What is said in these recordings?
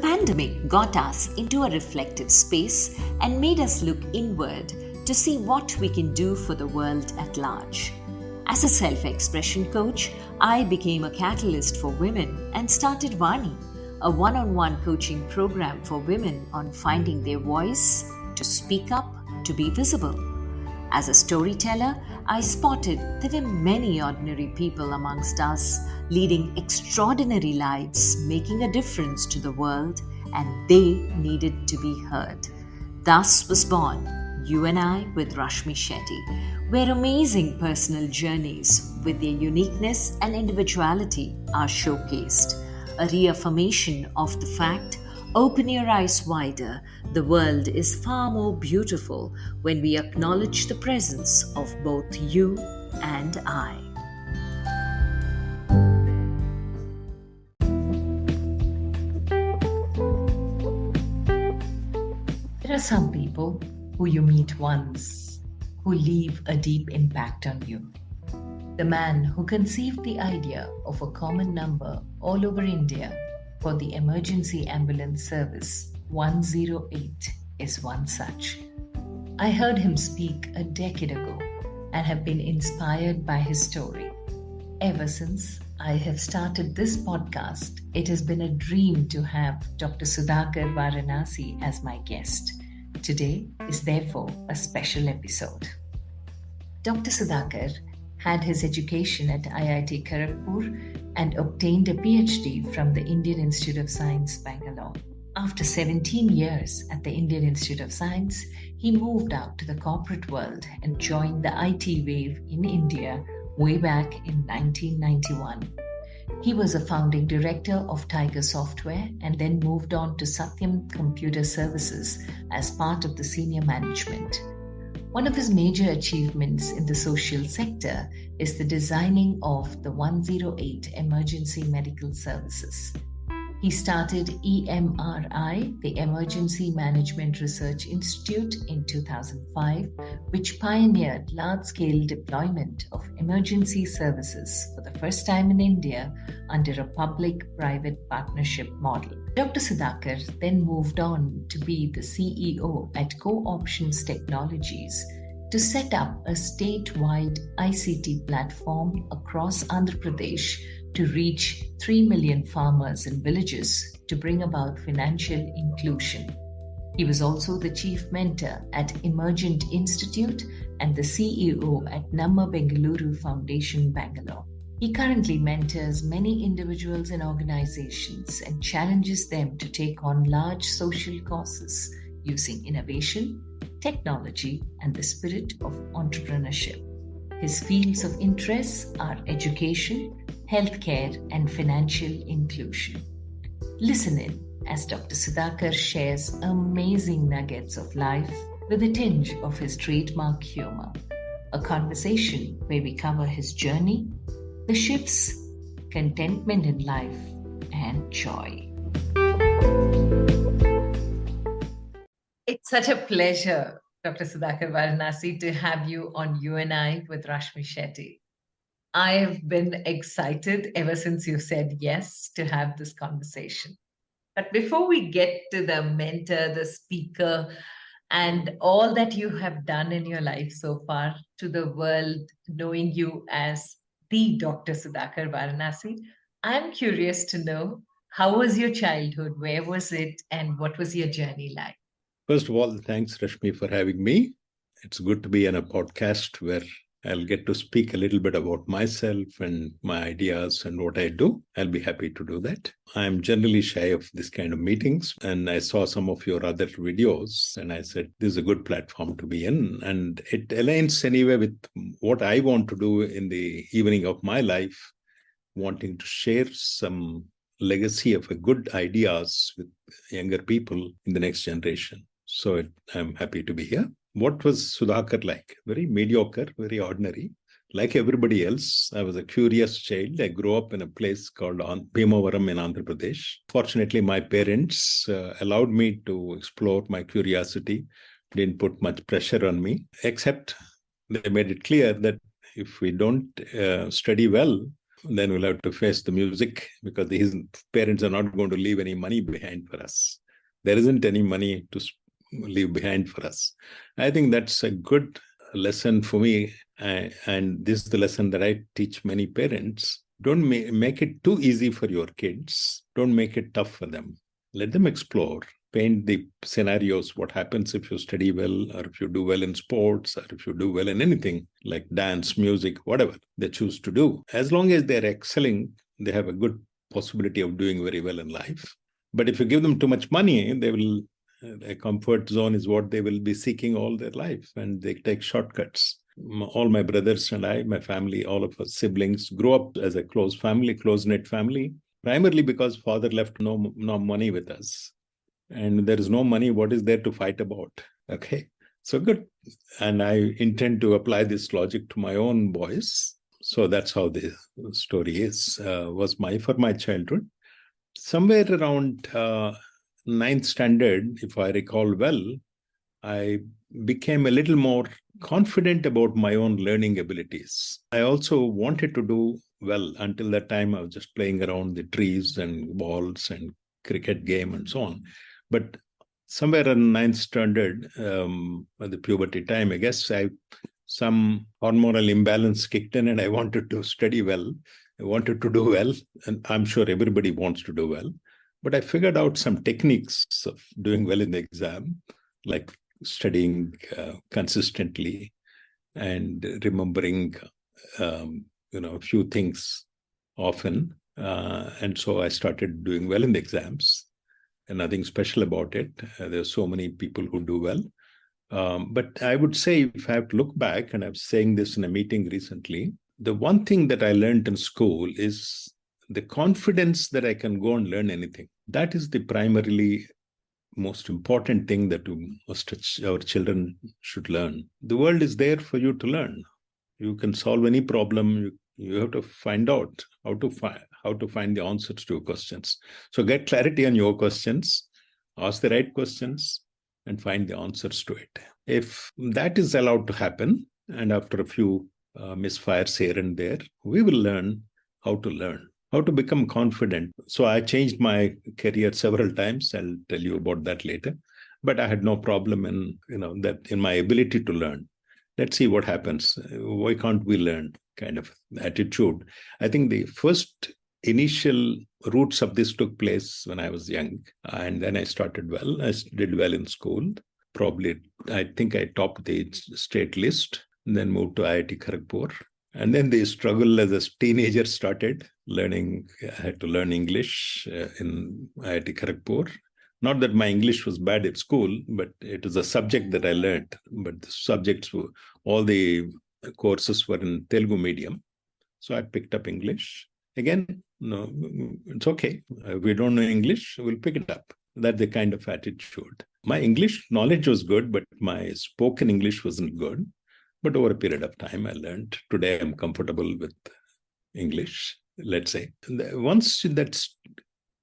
pandemic got us into a reflective space and made us look inward to see what we can do for the world at large. As a self-expression coach, I became a catalyst for women and started Vani, a one-on-one coaching program for women on finding their voice, to speak up, to be visible. As a storyteller, I spotted there were many ordinary people amongst us leading extraordinary lives, making a difference to the world, and they needed to be heard. Thus was born You and I with Rashmi Shetty, where amazing personal journeys with their uniqueness and individuality are showcased. A reaffirmation of the fact, open your eyes wider, the world is far more beautiful when we acknowledge the presence of both you and I. There are some people who you meet once, who leave a deep impact on you. The man who conceived the idea of a common number all over India for the emergency ambulance service 108 is one such. I heard him speak a decade ago and have been inspired by his story. Ever since I have started this podcast, it has been a dream to have Dr. Sudhakar Varanasi as my guest. Today is therefore a special episode. Dr. Sudhakar had his education at IIT Kharagpur and obtained a PhD from the Indian Institute of Science, Bangalore. After 17 years at the Indian Institute of Science, he moved out to the corporate world and joined the IT wave in India way back in 1991. He was a founding director of Tiger Software and then moved on to Satyam Computer Services as part of the senior management. One of his major achievements in the social sector is the designing of the 108 emergency medical services. He started EMRI, the Emergency Management Research Institute, in 2005, which pioneered large-scale deployment of emergency services for the first time in India under a public-private partnership model. Dr. Sudhakar then moved on to be the CEO at Co-Options Technologies to set up a statewide ICT platform across Andhra Pradesh to reach 3 million farmers and villages to bring about financial inclusion. He was also the chief mentor at Emergent Institute and the CEO at Namma Bengaluru Foundation, Bangalore. He currently mentors many individuals and organizations and challenges them to take on large social causes using innovation, technology, and the spirit of entrepreneurship. His fields of interest are education, healthcare, and financial inclusion. Listen in as Dr. Sudhakar shares amazing nuggets of life with a tinge of his trademark humor. A conversation where we cover his journey, the shifts, contentment in life, and joy. It's such a pleasure, Dr. Sudhakar Varanasi, to have you on You and I with Rashmi Shetty. I've been excited ever since you said yes to have this conversation. But before we get to the mentor, the speaker, and all that you have done in your life so far, to the world knowing you as the Dr. Sudhakar Varanasi, I'm curious to know, how was your childhood? Where was it? And what was your journey like? First of all, thanks, Rashmi, for having me. It's good to be on a podcast where I'll get to speak a little bit about myself and my ideas and what I do. I'll be happy to do that. I'm generally shy of this kind of meetings, and I saw some of your other videos and I said, this is a good platform to be in. And it aligns anyway with what I want to do in the evening of my life, wanting to share some legacy of good ideas with younger people in the next generation. So I'm happy to be here. What was Sudhakar like? Very mediocre, very ordinary. Like everybody else, I was a curious child. I grew up in a place called Bhimavaram in Andhra Pradesh. Fortunately, my parents allowed me to explore my curiosity, didn't put much pressure on me, except they made it clear that if we don't study well, then we'll have to face the music, because his parents are not going to leave any money behind for us. There isn't any money to leave behind for us. I think that's a good lesson for me. And this is the lesson that I teach many parents. Don't make it too easy for your kids. Don't make it tough for them. Let them explore. Paint the scenarios. What happens if you study well, or if you do well in sports, or if you do well in anything like dance, music, whatever they choose to do. As long as they're excelling, they have a good possibility of doing very well in life. But if you give them too much money, they will, a comfort zone is what they will be seeking all their life, and they take shortcuts. All my brothers and I, my family, all of us siblings grew up as a close family, close-knit family, primarily because father left no money with us. And there is no money, what is there to fight about? Okay, so good. And I intend to apply this logic to my own boys. So that's how the story is, for my childhood. Somewhere around ninth standard, if I recall well, I became a little more confident about my own learning abilities. I also wanted to do well. Until that time, I was just playing around the trees and balls and cricket game and so on. But somewhere in ninth standard, at the puberty time, I guess some hormonal imbalance kicked in, and I wanted to study well. I wanted to do well, and I'm sure everybody wants to do well. But I figured out some techniques of doing well in the exam, like studying consistently and remembering, a few things often. And so I started doing well in the exams. And nothing special about it. There's so many people who do well. But I would say, if I have to look back, and I was saying this in a meeting recently, the one thing that I learned in school is the confidence that I can go and learn anything. That is the primarily most important thing that our children should learn. The world is there for you to learn. You can solve any problem. You have to find out how to find the answers to your questions. So get clarity on your questions, ask the right questions, and find the answers to it. If that is allowed to happen, and after a few misfires here and there, we will learn how to become confident. So I changed my career several times. I'll tell you about that later. But I had no problem in my ability to learn. Let's see what happens. Why can't we learn? Kind of attitude. I think the first initial roots of this took place when I was young. And then I started well. I did well in school. Probably, I think I topped the state list, then moved to IIT Kharagpur. And then the struggle as a teenager started. I had to learn English in IIT Kharagpur. Not that my English was bad at school, but it was a subject that I learned. But the subjects all the courses were in Telugu medium. So I picked up English. Again, no, it's okay. If we don't know English, we'll pick it up. That's the kind of attitude. My English knowledge was good, but my spoken English wasn't good. But over a period of time, I learned. Today, I'm comfortable with English, let's say. Once that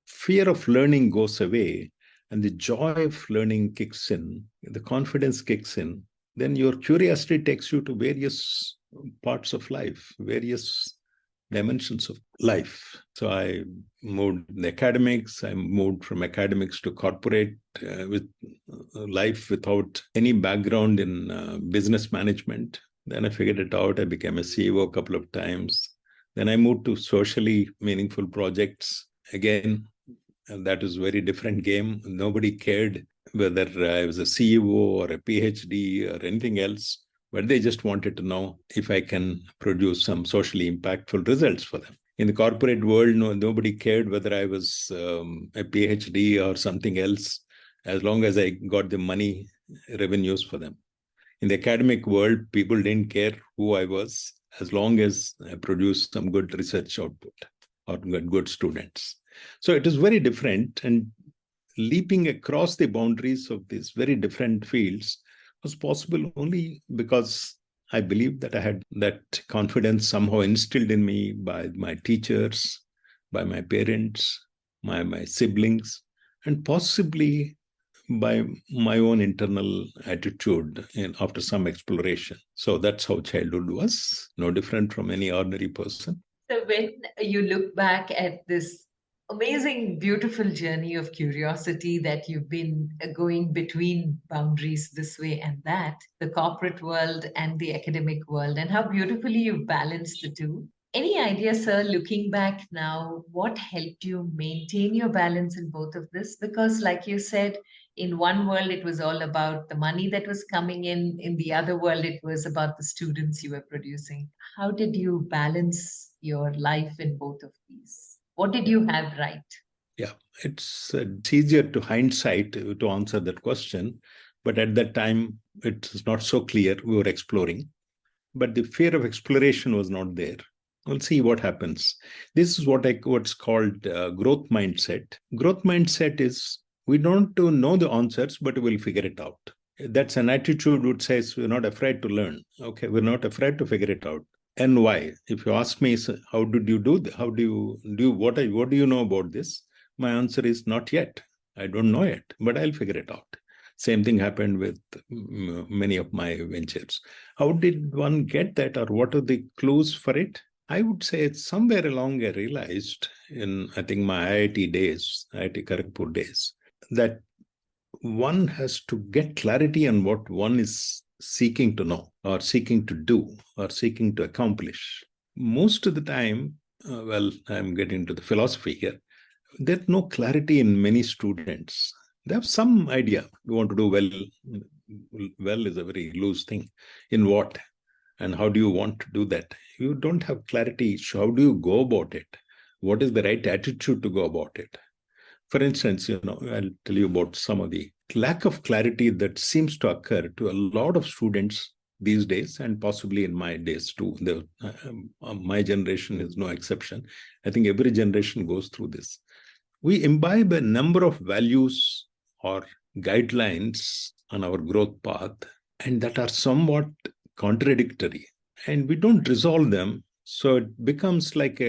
fear of learning goes away and the joy of learning kicks in, the confidence kicks in, then your curiosity takes you to various parts of life, various dimensions of life. So I moved in academics. I moved from academics to corporate with life without any background in business management. Then I figured it out. I became a CEO a couple of times. Then I moved to socially meaningful projects. Again, that is a very different game. Nobody cared whether I was a CEO or a PhD or anything else. But they just wanted to know if I can produce some socially impactful results for them. In the corporate world, nobody cared whether I was a PhD or something else, as long as I got the money revenues for them. In the academic world, people didn't care who I was, as long as I produced some good research output or good students. So it is very different, and leaping across the boundaries of these very different fields was possible only because I believe that I had that confidence somehow instilled in me by my teachers, by my parents, my siblings, and possibly by my own internal attitude after some exploration. So that's how childhood was, no different from any ordinary person. So when you look back at this amazing, beautiful journey of curiosity that you've been going between boundaries this way and that, the corporate world and the academic world, and how beautifully you've balanced the two. Any idea, sir, looking back now, what helped you maintain your balance in both of this? Because, like you said, in one world, it was all about the money that was coming in the other world, it was about the students you were producing. How did you balance your life in both of these? What did you have right? Yeah, it's easier to hindsight to answer that question. But at that time, it's not so clear. We were exploring. But the fear of exploration was not there. We'll see what happens. This is what's called growth mindset. Growth mindset is we don't know the answers, but we'll figure it out. That's an attitude which says we're not afraid to learn. Okay, we're not afraid to figure it out. And why? If you ask me, how did you do? How do you do? What do you know about this? My answer is not yet. I don't know yet, but I'll figure it out. Same thing happened with many of my ventures. How did one get that, or what are the clues for it? I would say it's somewhere along I realized in, I think, my IIT days, IIT Kharagpur days, that one has to get clarity on what one is seeking to know or seeking to do or seeking to accomplish. Most of the time, well, I'm getting into the philosophy here, there's no clarity in many students. They have some idea. You want to do well. Well is a very loose thing. In what? And how do you want to do that? You don't have clarity. So how do you go about it? What is the right attitude to go about it? For instance, I'll tell you about some of the lack of clarity that seems to occur to a lot of students these days, and possibly in my days too. My generation is no exception. I think every generation goes through this. We imbibe a number of values or guidelines on our growth path, and that are somewhat contradictory, and we don't resolve them. So it becomes like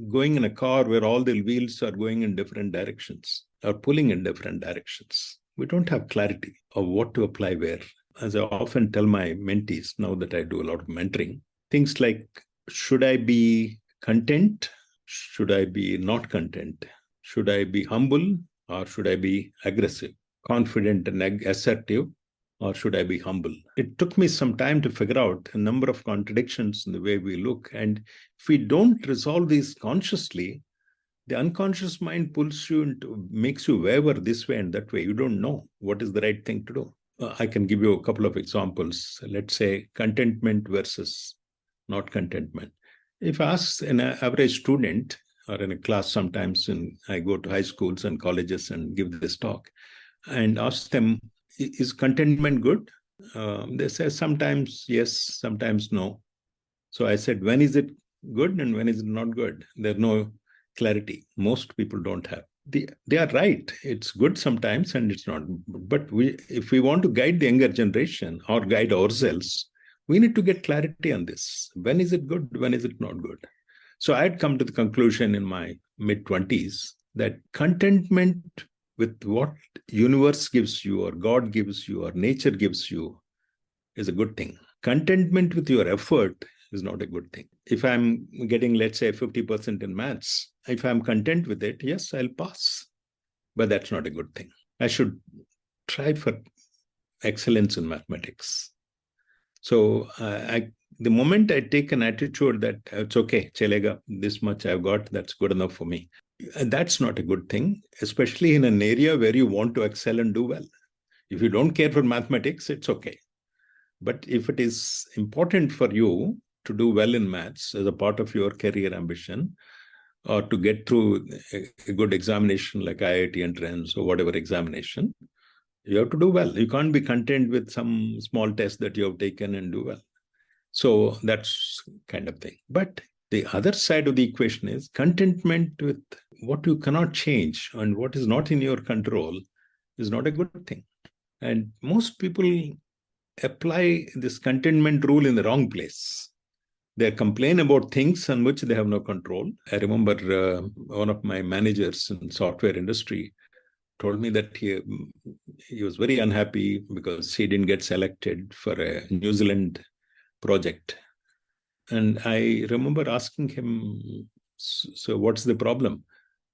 going in a car where all the wheels are going in different directions or pulling in different directions. We don't have clarity of what to apply where. As I often tell my mentees, now that I do a lot of mentoring, things like, should I be content? Should I be not content? Should I be humble or should I be aggressive? Confident and assertive, or should I be humble? It took me some time to figure out a number of contradictions in the way we look. And if we don't resolve these consciously, the unconscious mind pulls you into, makes you waver this way and that way. You don't know what is the right thing to do. I can give you a couple of examples. Let's say contentment versus not contentment. If I ask an average student, or in a class sometimes, I go to high schools and colleges and give this talk, and ask them, is contentment good? They say sometimes yes, sometimes no. So I said, when is it good and when is it not good? There's no clarity. Most people don't have. They are right. It's good sometimes and it's not. But if we want to guide the younger generation or guide ourselves, we need to get clarity on this. When is it good? When is it not good? So I had come to the conclusion in my mid-20s that contentment with what universe gives you or God gives you or nature gives you is a good thing. Contentment with your effort is not a good thing. If I'm getting, let's say, 50% in maths, if I'm content with it, yes, I'll pass. But that's not a good thing. I should try for excellence in mathematics. So the moment I take an attitude that it's okay, chalega, this much I've got, that's good enough for me. That's not a good thing, especially in an area where you want to excel and do well. If you don't care for mathematics, it's okay. But if it is important for you to do well in maths as a part of your career ambition, or to get through a good examination like IIT entrance or whatever examination, you have to do well. You can't be content with some small test that you have taken and do well. So that's kind of thing. But the other side of the equation is contentment with what you cannot change and what is not in your control is not a good thing. And most people apply this contentment rule in the wrong place. They complain about things on which they have no control. I remember one of my managers in software industry told me that he was very unhappy because he didn't get selected for a New Zealand project. And I remember asking him, so what's the problem?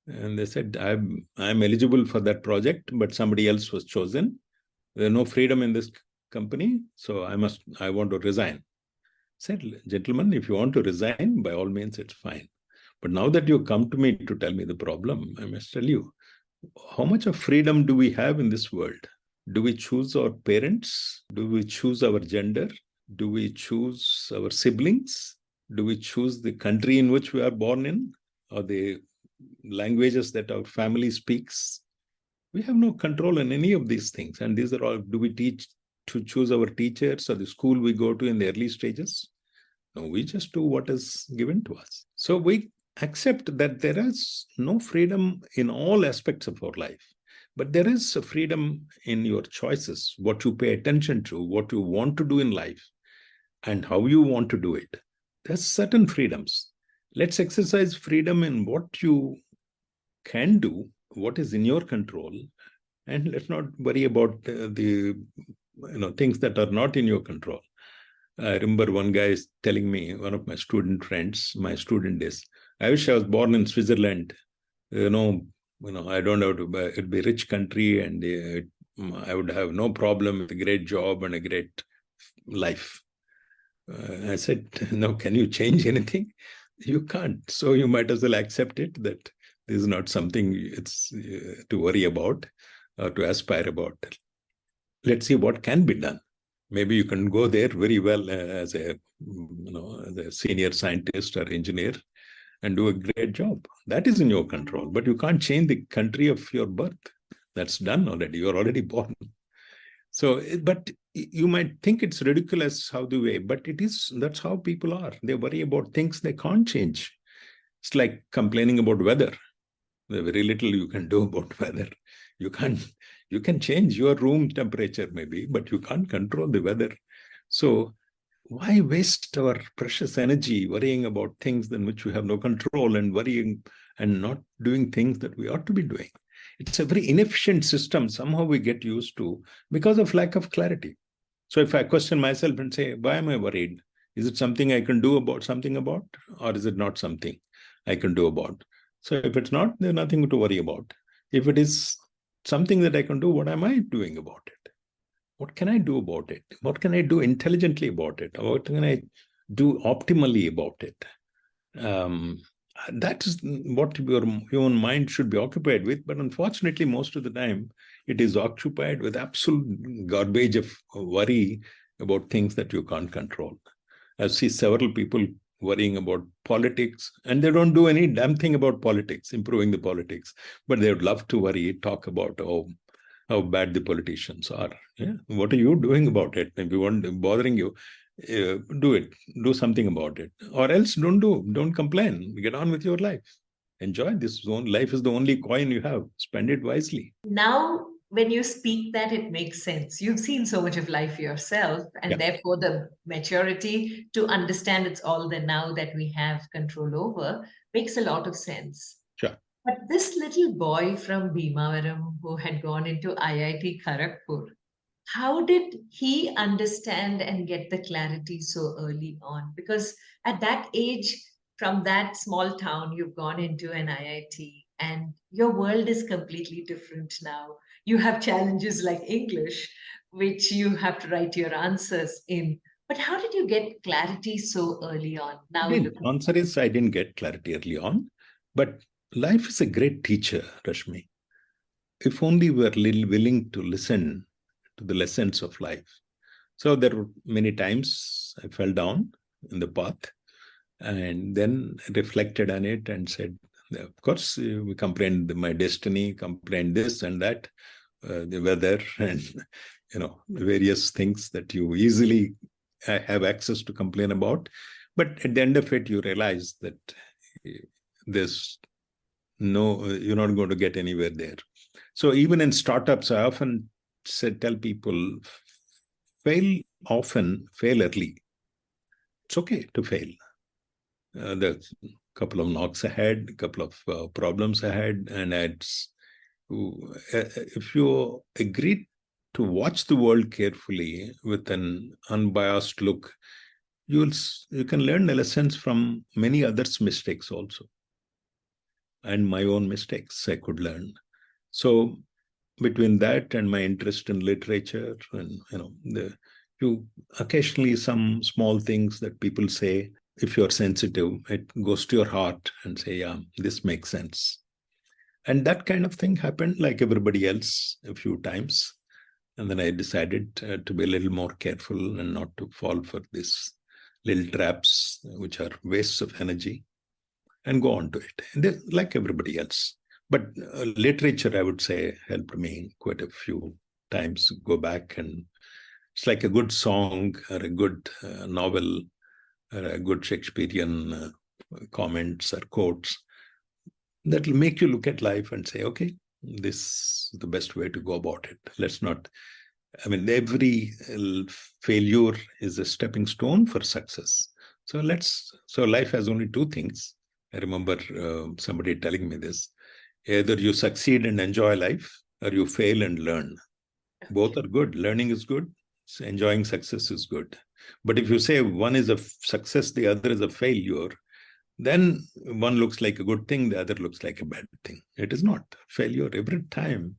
And they said, I'm eligible for that project, but somebody else was chosen. There's no freedom in this company, so I want to resign. I said, gentlemen, if you want to resign, by all means, it's fine. But now that you come to me to tell me the problem, I must tell you, how much of freedom do we have in this world? Do we choose our parents? Do we choose our gender? Do we choose our siblings? Do we choose the country in which we are born in, or the languages that our family speaks? We have no control in any of these things. And these are all, do we choose our teachers or the school we go to in the early stages? No, we just do what is given to us. So we accept that there is no freedom in all aspects of our life, but there is a freedom in your choices, what you pay attention to, what you want to do in life, and how you want to do it. There's certain freedoms. Let's exercise freedom in what you can do, what is in your control, and let's not worry about the things that are not in your control. I remember one guy is telling me, one of my student friends, my student is, I wish I was born in Switzerland. I don't have to, it'd be a rich country, and I would have no problem with a great job and a great life. I said, no, can you change anything? You can't. So you might as well accept it that this is not something it's to worry about or to aspire about. Let's see what can be done. Maybe you can go there very well as a senior scientist or engineer and do a great job. That is in your control, but you can't change the country of your birth. That's done already. You're already born. So, but you might think it's ridiculous how the way, but that's how people are. They worry about things they can't change. It's like complaining about weather. There's very little you can do about weather. You can change your room temperature maybe, but you can't control the weather. So why waste our precious energy worrying about things in which we have no control, and worrying and not doing things that we ought to be doing? It's a very inefficient system. Somehow we get used to because of lack of clarity. So if I question myself and say, why am I worried? Is it something I can do about, or is it not something I can do about? So if it's not, there's nothing to worry about. If it is something that I can do, what am I doing about it? What can I do about it? What can I do intelligently about it? What can I do optimally about it? That is what your human mind should be occupied with. But unfortunately, most of the time, it is occupied with absolute garbage of worry about things that you can't control. I see several people worrying about politics, and they don't do any damn thing about politics, improving the politics, but they would love to talk about how bad the politicians are. Yeah? What are you doing about it? If you want bothering you, do something about it, or else don't complain. Get on with your life. Enjoy this zone. Life is the only coin you have. Spend it wisely. Now, when you speak that, it makes sense. You've seen so much of life yourself, and therefore the maturity to understand it's all the now that we have control over makes a lot of sense. Sure. But this little boy from Bhimavaram who had gone into IIT Kharagpur, how did he understand and get the clarity so early on? Because at that age, from that small town, you've gone into an IIT and your world is completely different now. You have challenges like English, which you have to write your answers in. But how did you get clarity so early on? Now, The answer is I didn't get clarity early on, but life is a great teacher, Rashmi. If only we are willing to listen to the lessons of life. So there were many times I fell down in the path and then reflected on it and said, of course, we complained my destiny, complained this and that, the weather and, various things that you easily have access to complain about. But at the end of it, you realize that you're not going to get anywhere there. So even in startups, I often tell people, fail often, fail early. It's okay to fail. There's a couple of knocks ahead, a couple of problems ahead, and if you agree to watch the world carefully with an unbiased look, you can learn the lessons from many others' mistakes also. And my own mistakes I could learn. So between that and my interest in literature, and you occasionally some small things that people say, if you're sensitive, it goes to your heart and say, yeah, this makes sense. And that kind of thing happened like everybody else a few times. And then I decided to be a little more careful and not to fall for these little traps, which are wastes of energy, and go on to it. And like everybody else. But literature, I would say, helped me quite a few times go back. And it's like a good song or a good novel or a good Shakespearean comments or quotes that will make you look at life and say, okay, this is the best way to go about it. Let's not, every failure is a stepping stone for success. So life has only two things. I remember somebody telling me this. Either you succeed and enjoy life, or you fail and learn. Both are good. Learning is good. Enjoying success is good. But if you say one is a success, the other is a failure, then one looks like a good thing, the other looks like a bad thing. It is not. Failure every time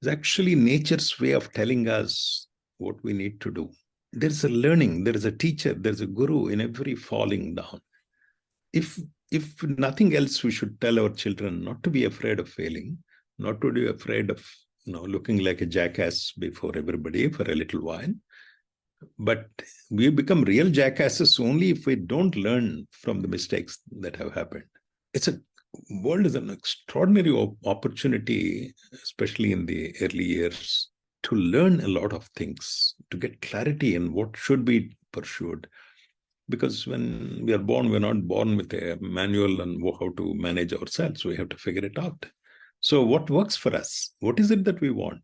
is actually nature's way of telling us what we need to do. There's a learning, there is a teacher, there's a guru in every falling down. If nothing else, we should tell our children not to be afraid of failing, not to be afraid of looking like a jackass before everybody for a little while. But we become real jackasses only if we don't learn from the mistakes that have happened. World is an extraordinary opportunity, especially in the early years, to learn a lot of things, to get clarity in what should be pursued. Because when we are born, we're not born with a manual on how to manage ourselves. We have to figure it out. So what works for us? What is it that we want?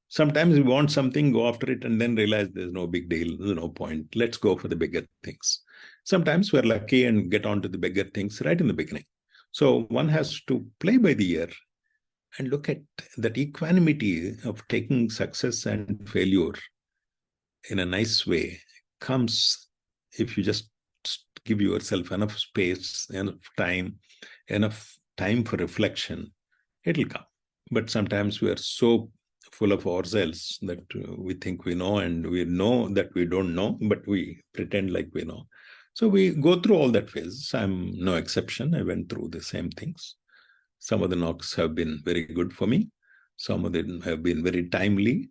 Sometimes we want something, go after it, and then realize there's no big deal, there's no point. Let's go for the bigger things. Sometimes we're lucky and get on to the bigger things right in the beginning. So one has to play by the ear and look at that equanimity of taking success and failure in a nice way comes if you just give yourself enough space, enough time for reflection, it'll come. But sometimes we are so full of ourselves that we think we know, and we know that we don't know, but we pretend like we know. So we go through all that phase. I'm no exception. I went through the same things. Some of the knocks have been very good for me. Some of them have been very timely.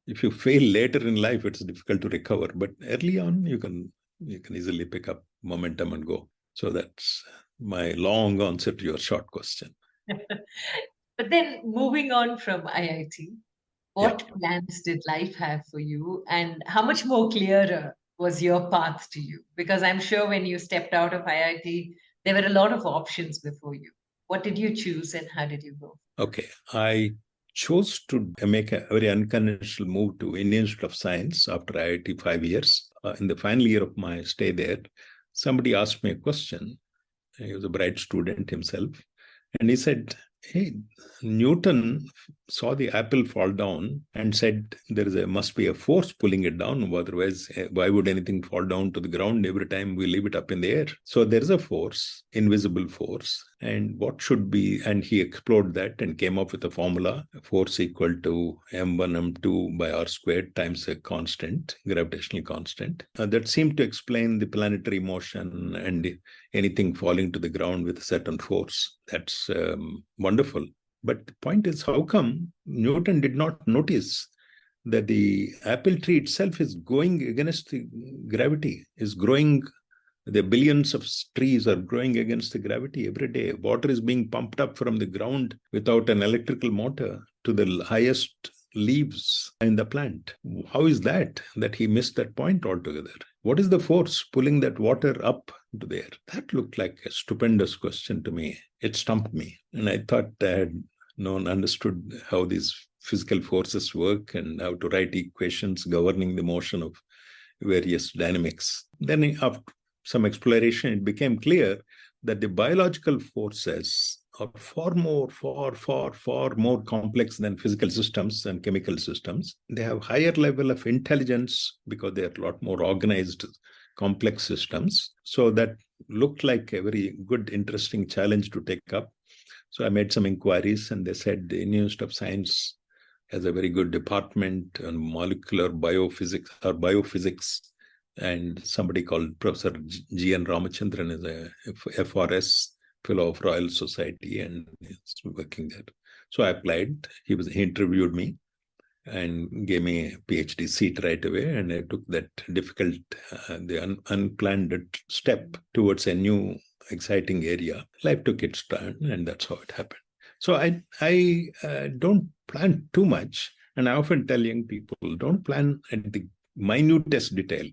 If you fail later in life, it's difficult to recover. But early on, you can easily pick up momentum and go. So that's my long answer to your short question. But then moving on from IIT, what plans did life have for you, and how much more clearer was your path to you? Because I'm sure when you stepped out of IIT, there were a lot of options before you. What did you choose and how did you go? Okay, I chose to make a very unconventional move to Indian Institute of Science after IIT 5 years. In the final year of my stay there, somebody asked me a question. He was a bright student himself. And he said, hey, Newton saw the apple fall down and said must be a force pulling it down. Otherwise, why would anything fall down to the ground every time we leave it up in the air? So there's a force, invisible force. And what should be, and he explored that and came up with a formula, force equal to m1, m2 by r squared times a constant, gravitational constant. That seemed to explain the planetary motion and anything falling to the ground with a certain force. That's wonderful. But the point is, how come Newton did not notice that the apple tree itself is going against the gravity, is growing? The billions of trees are growing against the gravity every day. Water is being pumped up from the ground without an electrical motor to the highest leaves in the plant. How is that he missed that point altogether? What is the force pulling that water up to there? That looked like a stupendous question to me. It stumped me. And I thought I had understood how these physical forces work and how to write equations governing the motion of various dynamics. Then after some exploration, it became clear that the biological forces are far more complex than physical systems and chemical systems. They have higher level of intelligence because they are a lot more organized complex systems. So that looked like a very good, interesting challenge to take up. So I made some inquiries, and they said the Indian Institute of Science has a very good department on molecular biophysics, and somebody called Professor G.N. Ramachandran is a FRS, Fellow of Royal Society, and is working there. So I applied. He interviewed me and gave me a PhD seat right away, and I took that difficult, unplanned step towards a new, exciting area. Life took its turn, and that's how it happened. So I don't plan too much, and I often tell young people, don't plan at the minutest detail.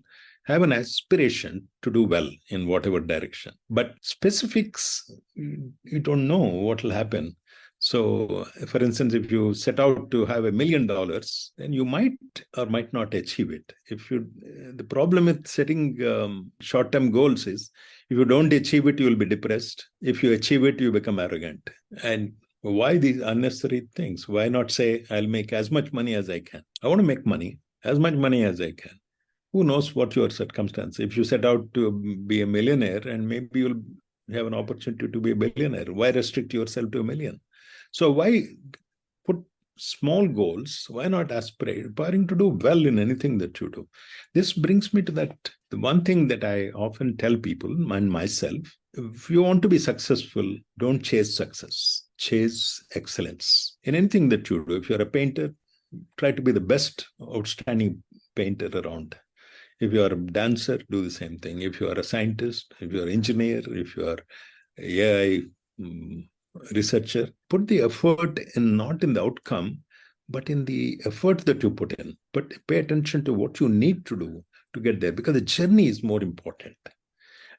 Have an aspiration to do well in whatever direction. But specifics, you don't know what will happen. So, for instance, if you set out to have $1 million, then you might or might not achieve it. The problem with setting short-term goals is, if you don't achieve it, you will be depressed. If you achieve it, you become arrogant. And why these unnecessary things? Why not say, I'll make as much money as I can? I want to make money, as much money as I can. Who knows what your circumstance? If you set out to be a millionaire, and maybe you'll have an opportunity to be a billionaire, why restrict yourself to $1 million? So why put small goals? Why not aspiring to do well in anything that you do? This brings me to the one thing that I often tell people and myself: if you want to be successful, don't chase success, chase excellence in anything that you do. If you're a painter, try to be the best outstanding painter around. If you are a dancer, do the same thing. If you are a scientist, if you are an engineer, if you are AI researcher, put the effort in, not in the outcome, but in the effort that you put in. But pay attention to what you need to do to get there, because the journey is more important.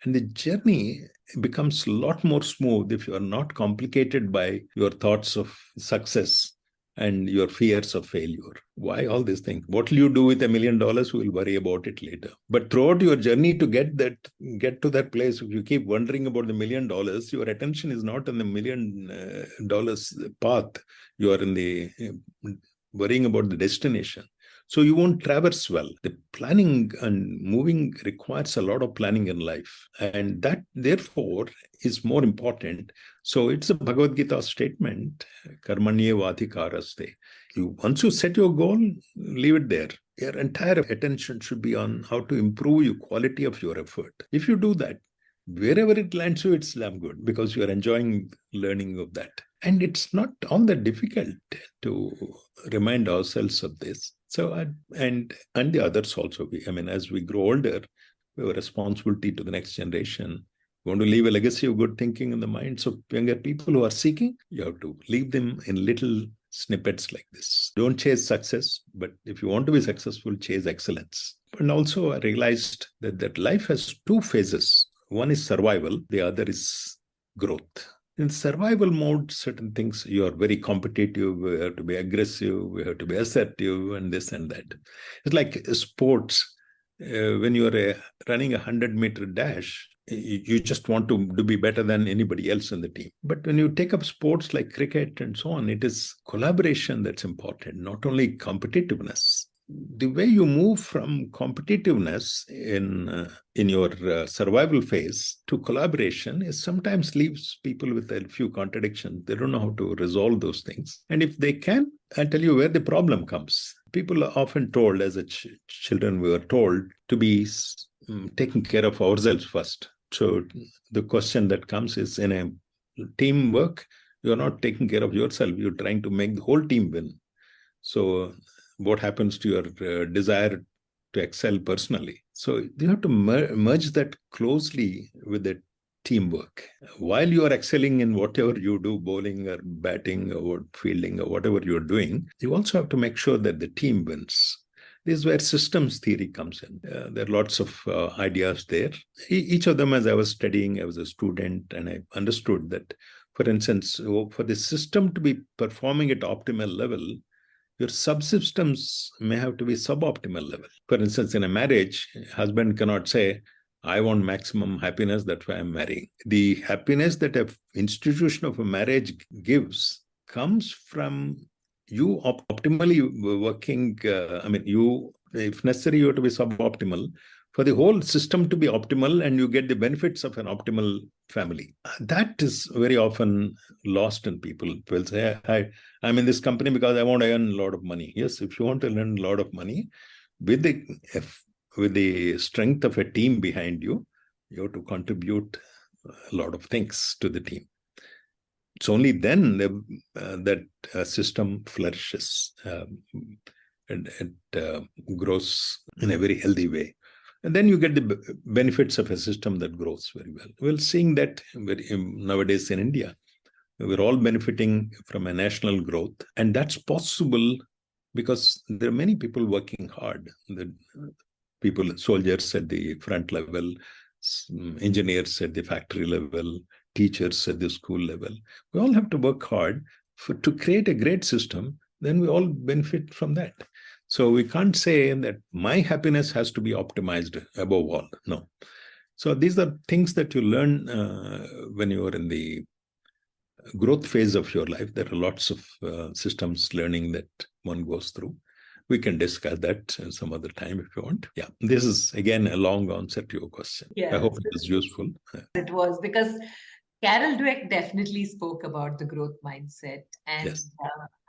And the journey becomes a lot more smooth if you are not complicated by your thoughts of success and your fears of failure. Why all these things? What will you do with $1 million? We'll worry about it later. But throughout your journey to get to that place, if you keep wondering about the $1 million, your attention is not on the $1 million path. You are in the worrying about the destination. So you won't traverse well. The planning and moving requires a lot of planning in life. And that, therefore, is more important. So it's a Bhagavad Gita statement, karmanyeva adhikaraste. Once you set your goal, leave it there. Your entire attention should be on how to improve the quality of your effort. If you do that, wherever it lands you, it's damn good, because you are enjoying learning of that. And it's not all that difficult to remind ourselves of this. So, and the others also, as we grow older, we have a responsibility to the next generation. We want to leave a legacy of good thinking in the minds of younger people who are seeking. You have to leave them in little snippets like this. Don't chase success, but if you want to be successful, chase excellence. And also I realized that life has two phases. One is survival, the other is growth. In survival mode, certain things, you are very competitive, we have to be aggressive, we have to be assertive, and this and that. It's like sports. When you are running a 100-meter dash, you just want to be better than anybody else in the team. But when you take up sports like cricket and so on, it is collaboration that's important, not only competitiveness. The way you move from competitiveness in your survival phase to collaboration is sometimes leaves people with a few contradictions. They don't know how to resolve those things. And if they can, I'll tell you where the problem comes. People are often told, as children, we were told to be taking care of ourselves first. So the question that comes is, in a teamwork, you're not taking care of yourself. You're trying to make the whole team win. So what happens to your desire to excel personally? So you have to merge that closely with the teamwork. While you are excelling in whatever you do, bowling or batting or fielding or whatever you're doing, you also have to make sure that the team wins. This is where systems theory comes in. There are lots of ideas there. Each of them, as I was studying, I was a student, and I understood that, for instance, for the system to be performing at optimal level, your subsystems may have to be suboptimal level. For instance, in a marriage, husband cannot say, I want maximum happiness, that's why I'm marrying. The happiness that an institution of a marriage gives comes from you optimally working. If necessary, you have to be suboptimal for the whole system to be optimal and you get the benefits of an optimal family. That is very often lost in people. People say, I'm in this company because I want to earn a lot of money. Yes, if you want to earn a lot of money, with the strength of a team behind you, you have to contribute a lot of things to the team. It's only then that system flourishes and it grows in a very healthy way. And then you get the benefits of a system that grows very well. We're seeing that nowadays in India. We're all benefiting from a national growth. And that's possible because there are many people working hard. The people, soldiers at the front level, engineers at the factory level, teachers at the school level. We all have to work hard to create a great system. Then we all benefit from that. So we can't say that my happiness has to be optimized above all. No. So these are things that you learn when you are in the growth phase of your life. There are lots of systems learning that one goes through. We can discuss that some other time if you want. Yeah, this is again a long answer to your question. Yes. I hope it was useful. It was, because Carol Dweck definitely spoke about the growth mindset and yes.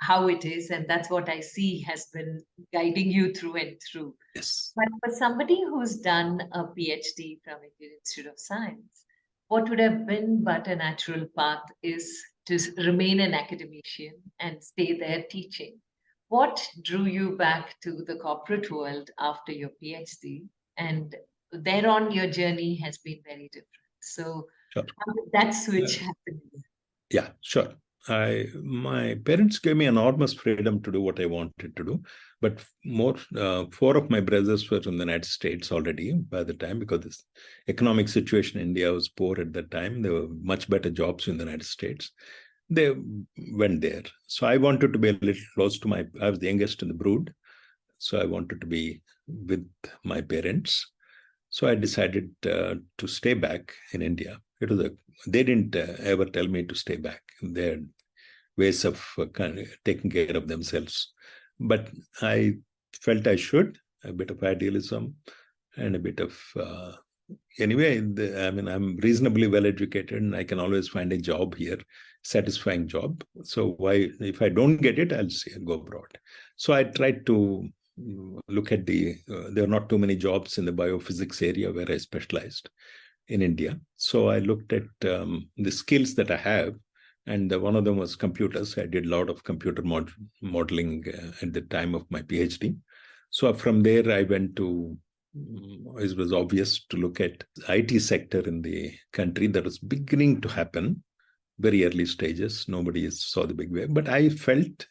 How it is. And that's what I see has been guiding you through and through. Yes. But for somebody who's done a PhD from Indian Institute of Science, what would have been but a natural path is to remain an academician and stay there teaching. What drew you back to the corporate world after your PhD? And thereon, your journey has been very different. So sure. How did that switch happen? Yeah, sure. My parents gave me enormous freedom to do what I wanted to do. But four of my brothers were in the United States already by the time, because this economic situation in India was poor at that time. There were much better jobs in the United States. They went there. So I wanted to be a little close to I was the youngest in the brood. So I wanted to be with my parents. So I decided to stay back in India. They didn't ever tell me to stay back. They had ways of kind of taking care of themselves. But I felt I should, a bit of idealism and a bit of, anyway, I'm reasonably well educated and I can always find a job here, satisfying job. So why, if I don't get it, I'll go abroad. So I tried to look at there are not too many jobs in the biophysics area where I specialized in India. So I looked at the skills that I have, and one of them was computers. I did a lot of computer modeling at the time of my PhD. So from there, I went to, it was obvious to look at the IT sector in the country that was beginning to happen, very early stages. Nobody saw the big wave, but I felt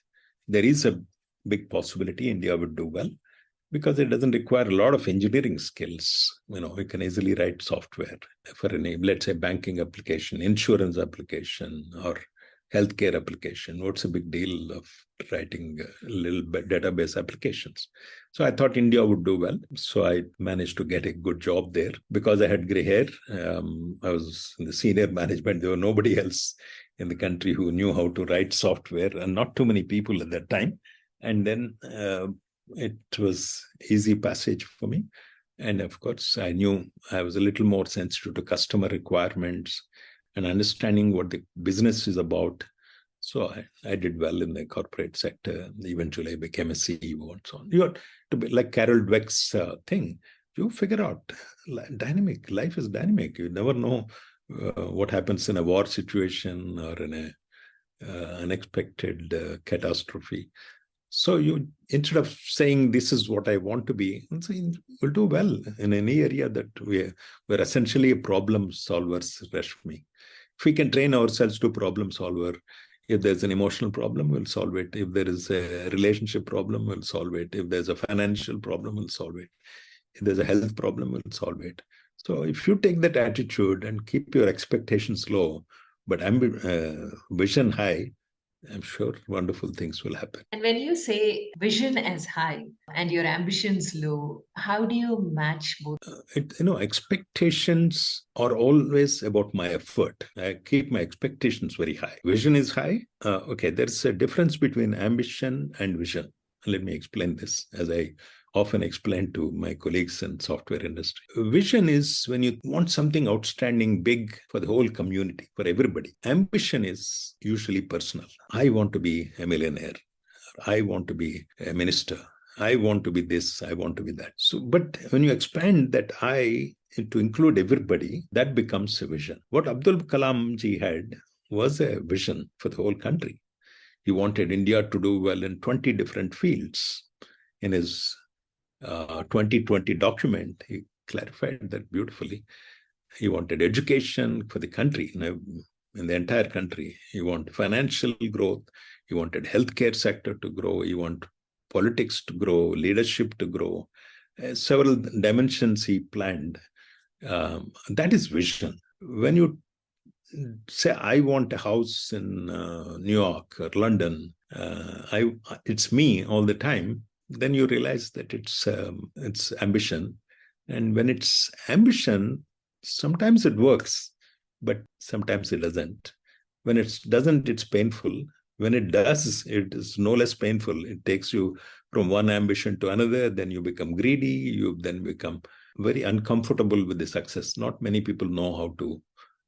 there is a big possibility India would do well, because it doesn't require a lot of engineering skills. We can easily write software for any, let's say, banking application, insurance application, or healthcare application. What's a big deal of writing little database applications? So I thought India would do well. So I managed to get a good job there because I had gray hair. I was in the senior management. There were nobody else in the country who knew how to write software, and not too many people at that time. And then it was easy passage for me. And of course, I knew I was a little more sensitive to customer requirements and understanding what the business is about. So I did well in the corporate sector. Eventually, I became a CEO and so on. You have to be like Carol Dweck's thing. You figure out dynamic. Life is dynamic. You never know what happens in a war situation or in a unexpected catastrophe. So you, instead of saying this is what I want to be, we'll do well in any area that we're essentially problem solvers, Rashmi. If we can train ourselves to problem solver, if there's an emotional problem, we'll solve it. If there is a relationship problem, we'll solve it. If there's a financial problem, we'll solve it. If there's a health problem, we'll solve it. So if you take that attitude and keep your expectations low, but vision high, I'm sure wonderful things will happen. And when you say vision as high and your ambitions low, how do you match both? Expectations are always about my effort. I keep my expectations very high. Vision is high. Okay, there's a difference between ambition and vision. Let me explain this, as I often explain to my colleagues in software industry. Vision is when you want something outstanding, big for the whole community, for everybody. Ambition is usually personal. I want to be a millionaire. I want to be a minister. I want to be this. I want to be that. So, but when you expand that I to include everybody, that becomes a vision. What Abdul Kalam ji had was a vision for the whole country. He wanted India to do well in 20 different fields. In his 2020 document, he clarified that beautifully. He wanted education for the country, in the entire country. He wanted financial growth. He wanted healthcare sector to grow. He wanted politics to grow, leadership to grow. Several dimensions he planned. That is vision. When you say, I want a house in New York or London, it's me all the time, then you realize that it's ambition. And when it's ambition, sometimes it works, but sometimes it doesn't. When it doesn't, it's painful. When it does, it is no less painful. It takes you from one ambition to another. Then you become greedy. You then become very uncomfortable with the success. Not many people know how to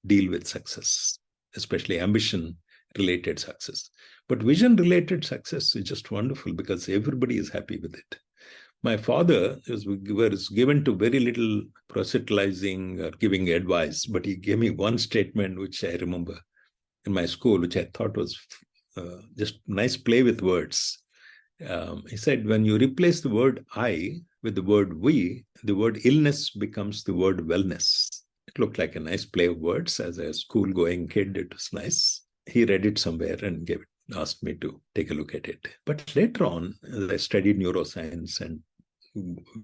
deal with success, especially ambition-related success. But vision-related success is just wonderful because everybody is happy with it. My father was given to very little proselytizing or giving advice, but he gave me one statement which I remember in my school, which I thought was just nice play with words. He said, when you replace the word I with the word we, the word illness becomes the word wellness. It looked like a nice play of words. As a school-going kid, it was nice. He read it somewhere and asked me to take a look at it. But later on, as I studied neuroscience and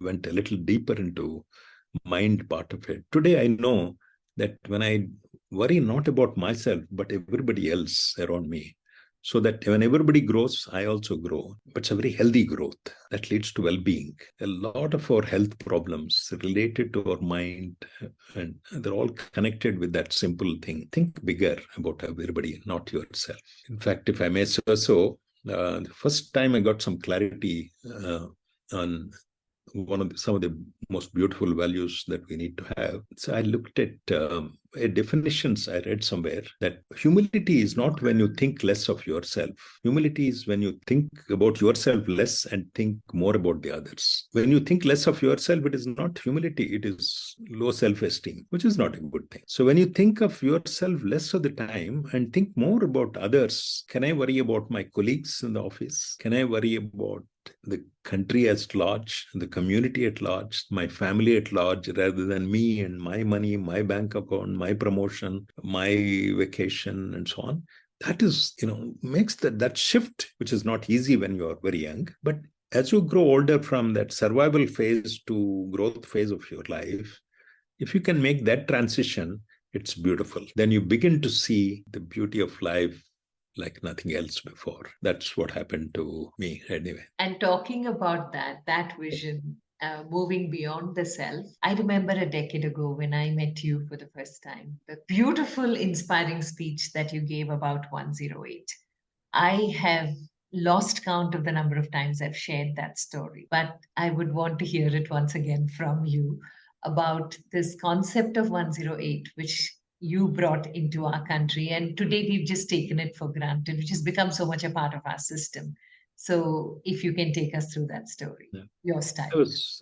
went a little deeper into mind part of it, today I know that when I worry not about myself, but everybody else around me, so that when everybody grows, I also grow. But it's a very healthy growth that leads to well-being. A lot of our health problems related to our mind, and they're all connected with that simple thing. Think bigger about everybody, not yourself. In fact, if I may say so, the first time I got some clarity on some of the most beautiful values that we need to have. So I looked at definitions I read somewhere that humility is not when you think less of yourself. Humility is when you think about yourself less and think more about the others. When you think less of yourself, it is not humility, it is low self-esteem, which is not a good thing. So when you think of yourself less of the time and think more about others, can I worry about my colleagues in the office? Can I worry about the country at large, the community at large, my family at large, rather than me and my money, my bank account, my promotion, my vacation, and so on? That is, makes that shift, which is not easy when you are very young. But as you grow older from that survival phase to growth phase of your life, if you can make that transition, it's beautiful. Then you begin to see the beauty of life like nothing else before. That's what happened to me anyway. And talking about that vision, moving beyond the self, I remember a decade ago when I met you for the first time, the beautiful, inspiring speech that you gave about 108. I have lost count of the number of times I've shared that story, but I would want to hear it once again from you about this concept of 108, which you brought into our country. And today we've just taken it for granted, which has become so much a part of our system. So if you can take us through that story, your style. I was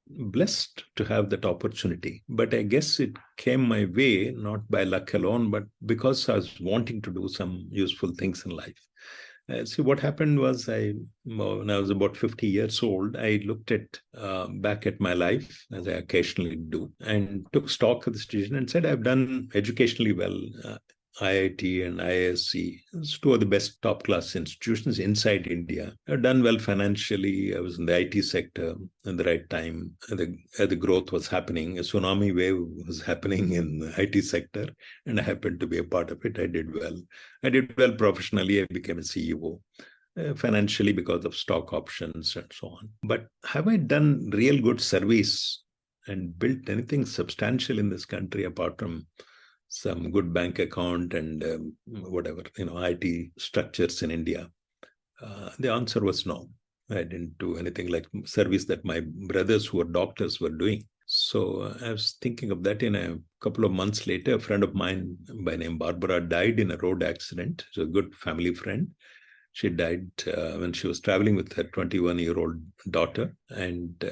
blessed to have that opportunity, but I guess it came my way, not by luck alone, but because I was wanting to do some useful things in life. See, what happened was when I was about 50 years old, I looked back at my life, as I occasionally do, and took stock of the situation and said, I've done educationally well. IIT and IISc, it's two of the best top-class institutions inside India. I've done well financially. I was in the IT sector at the right time. The growth was happening. A tsunami wave was happening in the IT sector, and I happened to be a part of it. I did well. I did well professionally. I became a CEO. Financially because of stock options and so on. But have I done real good service and built anything substantial in this country apart from some good bank account and whatever, IT structures in India? The answer was no. I didn't do anything like service that my brothers who were doctors were doing. So I was thinking of that. In a couple of months later, a friend of mine by name Barbara died in a road accident. She's a good family friend. She died when she was traveling with her 21-year-old daughter. And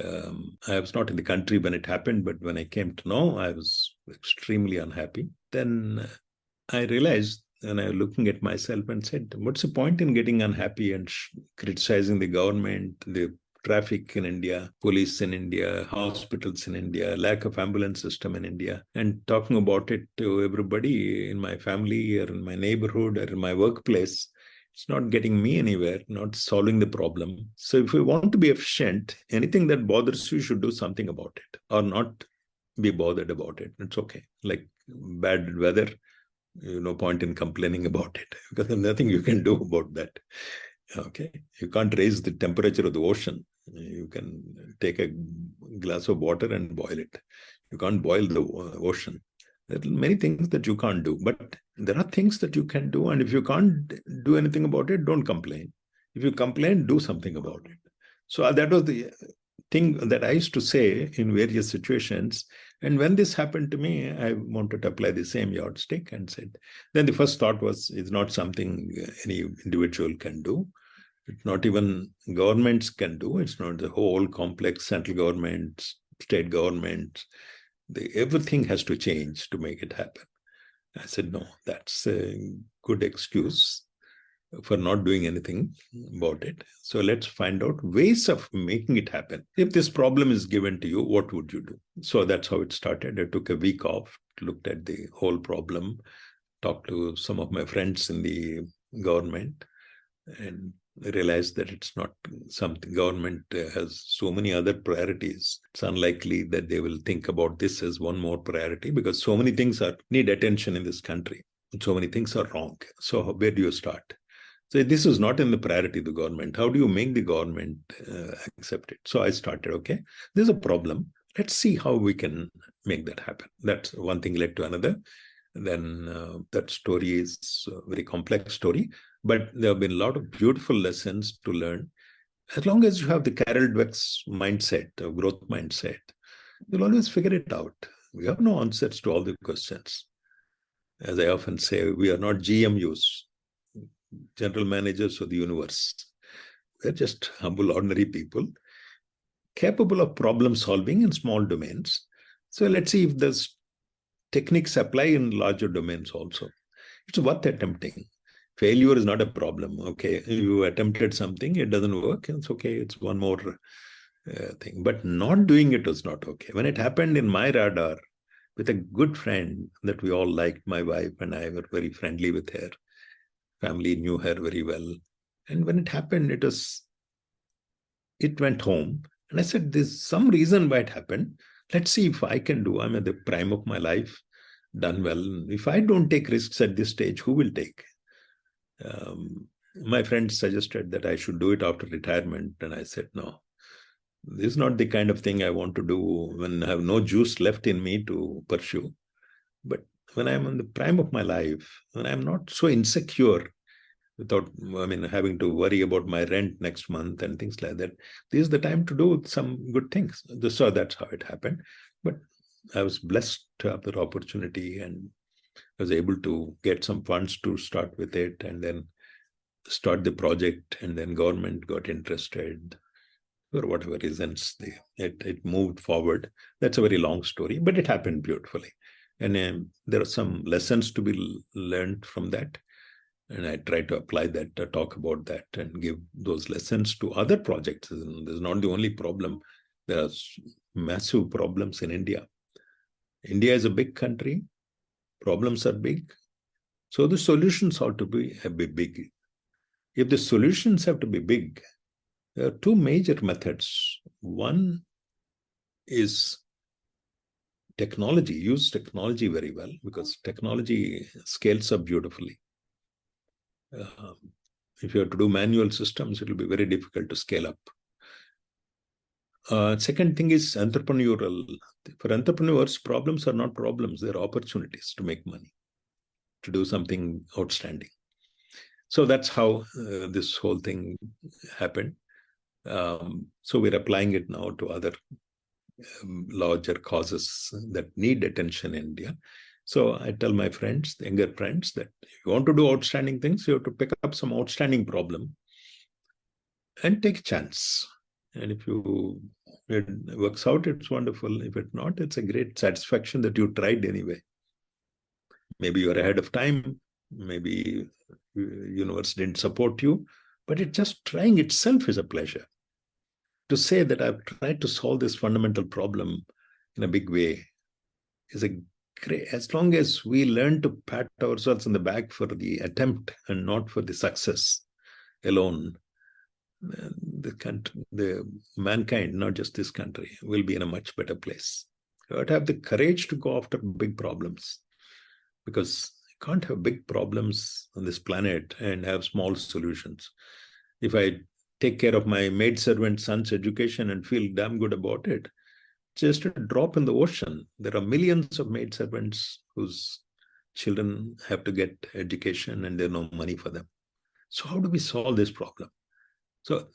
I was not in the country when it happened, but when I came to know, I was extremely unhappy. Then I realized, and I was looking at myself and said, what's the point in getting unhappy and criticizing the government, the traffic in India, police in India, hospitals in India, lack of ambulance system in India, and talking about it to everybody in my family or in my neighborhood or in my workplace? It's not getting me anywhere, not solving the problem. So if we want to be efficient, anything that bothers you, should do something about it or not be bothered about it. It's okay. Like bad weather, no point in complaining about it because there's nothing you can do about that. Okay. You can't raise the temperature of the ocean. You can take a glass of water and boil it. You can't boil the ocean. There are many things that you can't do, but there are things that you can do. And if you can't do anything about it, don't complain. If you complain, do something about it. So that was the thing that I used to say in various situations. And when this happened to me, I wanted to apply the same yardstick and said, then the first thought was, it's not something any individual can do. It's not even governments can do. It's not the whole complex central government, state government. Everything has to change to make it happen. I said, no, that's a good excuse for not doing anything about it. So let's find out ways of making it happen. If this problem is given to you, what would you do? So that's how it started. I took a week off, looked at the whole problem, talked to some of my friends in the government, and realized that it's not something. Government has so many other priorities. It's unlikely that they will think about this as one more priority because so many things need attention in this country. So many things are wrong. So where do you start? So this is not in the priority of the government. How do you make the government accept it? So I started, okay, there's a problem. Let's see how we can make that happen. That's one thing led to another. Then that story is a very complex story, but there have been a lot of beautiful lessons to learn. As long as you have the Carol Dweck's mindset, growth mindset, you'll always figure it out. We have no answers to all the questions. As I often say, we are not GMUs, general managers of the universe. We're just humble, ordinary people, capable of problem solving in small domains. So let's see if those techniques apply in larger domains also. It's worth attempting. Failure is not a problem. Okay, you attempted something, it doesn't work, it's okay, it's one more thing. But not doing it was not okay. When it happened in my radar with a good friend that we all liked, my wife and I were very friendly with her, family knew her very well. And when it happened, it went home. And I said, there's some reason why it happened. Let's see if I can do. I'm at the prime of my life, done well. If I don't take risks at this stage, who will take? My friend suggested that I should do it after retirement. And I said, no, this is not the kind of thing I want to do when I have no juice left in me to pursue. But when I'm in the prime of my life, when I'm not so insecure without, having to worry about my rent next month and things like that, this is the time to do some good things. So that's how it happened. But I was blessed to have that opportunity and was able to get some funds to start with it and then start the project, and then government got interested for whatever reasons. It moved forward. That's a very long story, but it happened beautifully. And there are some lessons to be learned from that. And I try to apply that, to talk about that and give those lessons to other projects. And this is not the only problem. There are massive problems in India. India is a big country. Problems are big. So the solutions ought to be big. If the solutions have to be big, there are two major methods. One is technology. Use technology very well because technology scales up beautifully. If you have to do manual systems, it will be very difficult to scale up. Second thing is entrepreneurial. For entrepreneurs, problems are not problems. They're opportunities to make money, to do something outstanding. So that's how this whole thing happened. So we're applying it now to other larger causes that need attention in India. So I tell my friends, the younger friends, that if you want to do outstanding things, you have to pick up some outstanding problem and take a chance. And if it works out, it's wonderful. If it's not, it's a great satisfaction that you tried anyway. Maybe you're ahead of time. Maybe universe didn't support you, but it just trying itself is a pleasure. To say that I've tried to solve this fundamental problem in a big way is a great, as long as we learn to pat ourselves on the back for the attempt and not for the success alone, the mankind, not just this country, will be in a much better place. You have to have the courage to go after big problems, because you can't have big problems on this planet and have small solutions. If I take care of my maidservant son's education and feel damn good about it, just a drop in the ocean. There are millions of maidservants whose children have to get education and there's no money for them. So how do we solve this problem? So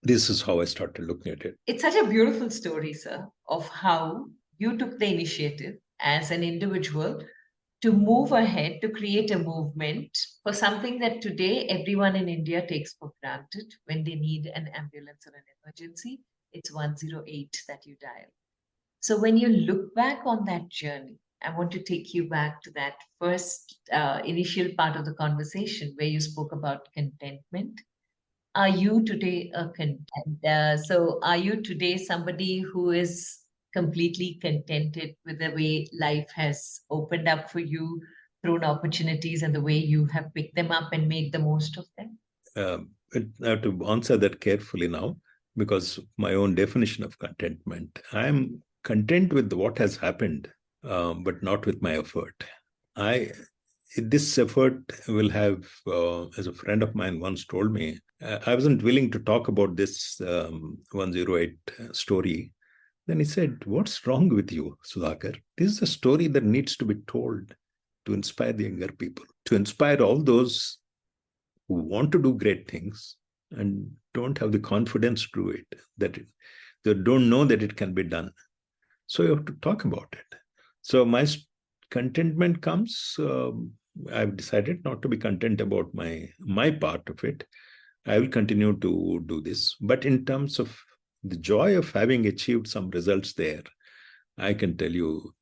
this is how I started looking at it. It's such a beautiful story, sir, of how you took the initiative as an individual to move ahead, to create a movement for something that today everyone in India takes for granted. When they need an ambulance or an emergency, it's 108 that you dial. So when you look back on that journey, I want to take you back to that first initial part of the conversation where you spoke about contentment. Are you today so are you today somebody who is completely contented with the way life has opened up for you, thrown opportunities, and the way you have picked them up and made the most of them? I have to answer that carefully now, because my own definition of contentment. I'm content with what has happened, but not with my effort. This effort will have, as a friend of mine once told me, I wasn't willing to talk about this 108 story. Then he said, "What's wrong with you, Sudhakar? This is a story that needs to be told to inspire the younger people, to inspire all those who want to do great things and don't have the confidence to do it, they don't know that it can be done. So you have to talk about it." So my contentment comes, I've decided not to be content about my part of it. I will continue to do this. But in terms of the joy of having achieved some results there, I can tell you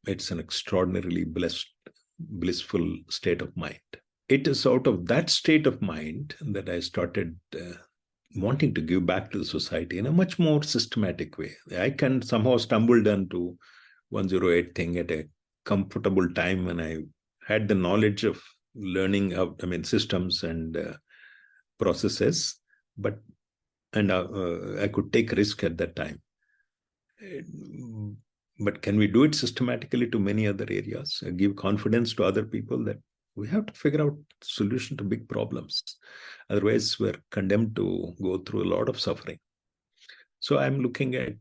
it's an extraordinarily blissful state of mind. It is out of that state of mind that I started wanting to give back to the society in a much more systematic way. I can somehow stumbled onto 108 thing at a comfortable time when I had the knowledge of learning systems and processes, and I could take risk at that time. But can we do it systematically to many other areas? Give confidence to other people that we have to figure out solution to big problems. Otherwise, we're condemned to go through a lot of suffering. So I'm looking at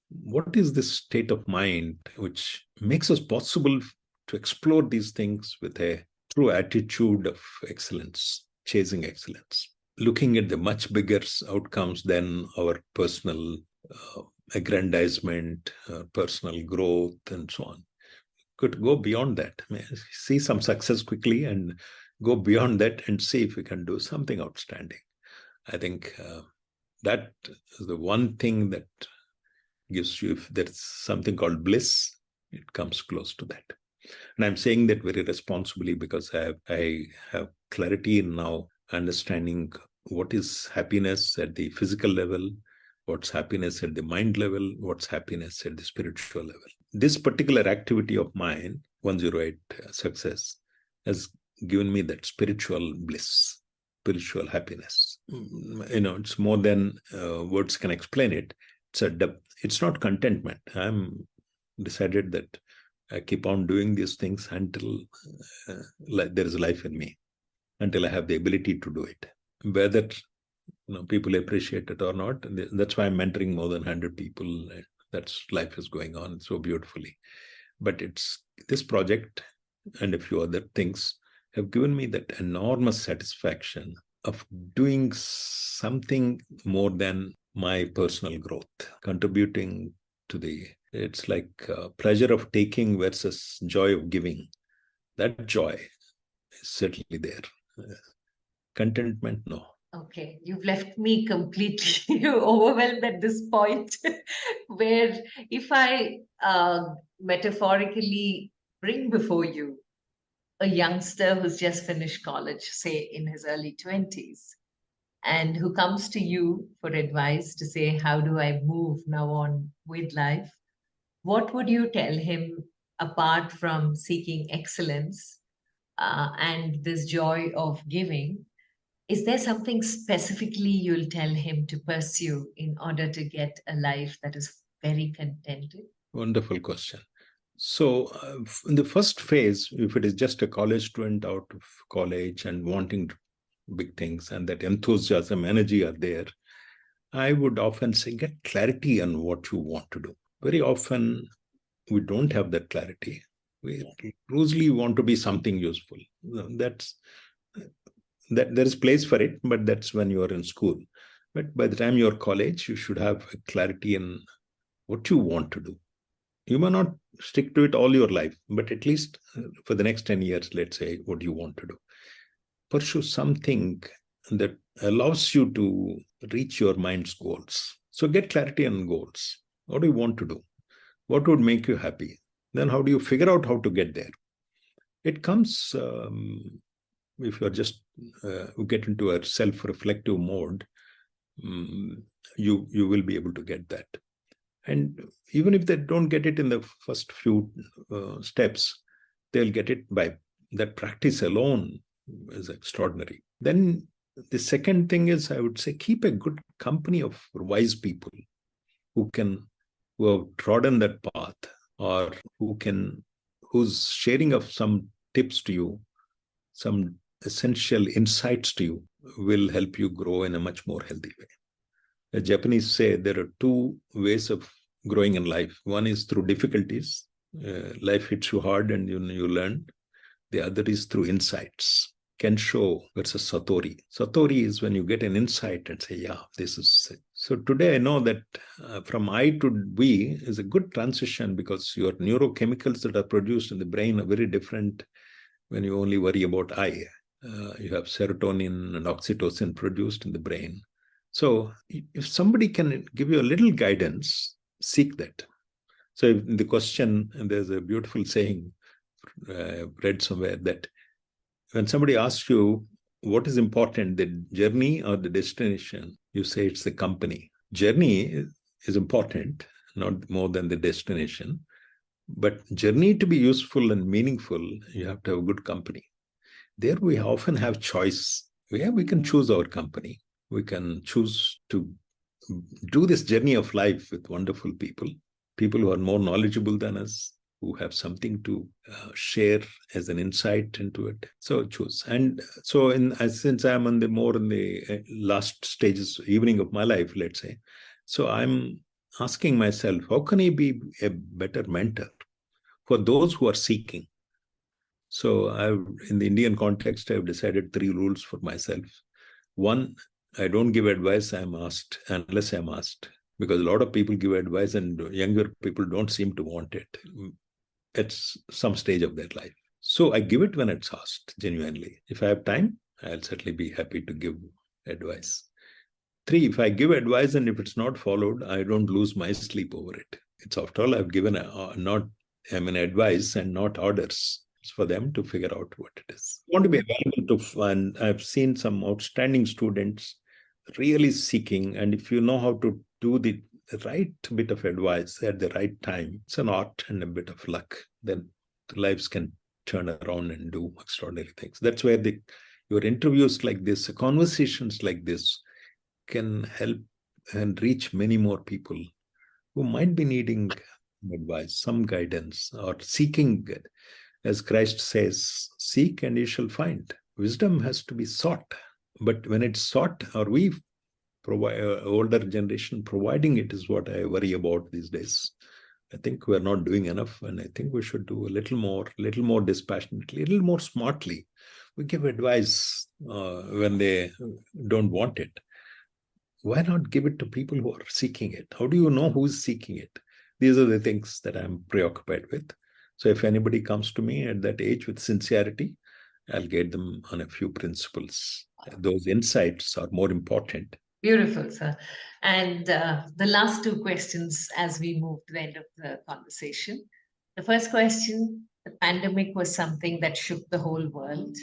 what is this state of mind which makes us possible to explore these things with a true attitude of excellence, chasing excellence, looking at the much bigger outcomes than our personal aggrandizement, personal growth, and so on. Could go beyond that. See some success quickly and go beyond that and see if we can do something outstanding. I think that is the one thing that gives you, if there's something called bliss, it comes close to that. And I'm saying that very responsibly because I have clarity in now understanding what is happiness at the physical level, what's happiness at the mind level, what's happiness at the spiritual level. This particular activity of mine, 108 Success, has given me that spiritual bliss, spiritual happiness. It's more than words can explain it. It's a depth. It's not contentment. I'm decided that I keep on doing these things until there is life in me, until I have the ability to do it. Whether people appreciate it or not, that's why I'm mentoring more than 100 people. That's life is going on so beautifully. But it's this project and a few other things have given me that enormous satisfaction of doing something more than my personal growth, contributing to it's like pleasure of taking versus joy of giving. That joy is certainly there. Contentment, no. Okay, you've left me completely overwhelmed at this point, where if I metaphorically bring before you a youngster who's just finished college, say in his early 20s, and who comes to you for advice to say, how do I move now on with life? What would you tell him apart from seeking excellence and this joy of giving? Is there something specifically you'll tell him to pursue in order to get a life that is very contented? Wonderful question. So, in the first phase, if it is just a college student out of college and wanting big things and that enthusiasm, energy are there, I would often say get clarity on what you want to do. Very often, we don't have that clarity. We usually want to be something useful. There is place for it, but that's when you are in school. But by the time you're college, you should have a clarity in what you want to do. You may not stick to it all your life, but at least for the next 10 years, let's say, what you want to do. Pursue something that allows you to reach your mind's goals. So get clarity on goals. What do you want to do? What would make you happy? Then how do you figure out how to get there? It comes if you're just get into a self-reflective mode, you will be able to get that. And even if they don't get it in the first few steps, they'll get it by that practice alone is extraordinary. Then the second thing is, I would say, keep a good company of wise people who have trodden that path, or who's sharing of some tips to you, some essential insights to you, will help you grow in a much more healthy way. The Japanese say there are two ways of growing in life. One is through difficulties. Life hits you hard and you learn. The other is through insights. Kensho versus Satori. Satori is when you get an insight and say, yeah, this is it. So today I know that from I to we is a good transition, because your neurochemicals that are produced in the brain are very different when you only worry about I. You have serotonin and oxytocin produced in the brain. So if somebody can give you a little guidance, seek that. So in the question, and there's a beautiful saying I read somewhere, that when somebody asks you what is important, the journey or the destination, you say it's the company. Journey is important, not more than the destination. But journey to be useful and meaningful, you have to have good company. There we often have choice. We can choose our company. We can choose to do this journey of life with wonderful people who are more knowledgeable than us, who have something to share as an insight into it. So choose. And so since I'm in the last stages, evening of my life, let's say, so I'm asking myself, how can I be a better mentor for those who are seeking? So in the Indian context, I've decided 3 rules for myself. One, I don't give advice unless I'm asked, because a lot of people give advice and younger people don't seem to want it at some stage of their life. So I give it when it's asked, genuinely. If I have time, I'll certainly be happy to give advice. 3, if I give advice and if it's not followed, I don't lose my sleep over it. It's after all, I've given advice and not orders. It's for them to figure out what it is. I want to be available to, and I've seen some outstanding students really seeking, and if you know how to do the right bit of advice at the right time, it's an art and a bit of luck, then the lives can turn around and do extraordinary things. That's where your interviews like this, conversations like this, can help and reach many more people who might be needing advice, some guidance, or seeking. As Christ says, seek and you shall find. Wisdom has to be sought. But when it's sought, or we provide, older generation providing it, is what I worry about these days. I think we're not doing enough, and I think we should do a little more dispassionately, a little more smartly. We give advice when they don't want it. Why not give it to people who are seeking it? How do you know who's seeking it? These are the things that I'm preoccupied with. So if anybody comes to me at that age with sincerity, I'll guide them on a few principles. Those insights are more important. Beautiful, sir. And the last two questions as we move to the end of the conversation. The first question, the pandemic was something that shook the whole world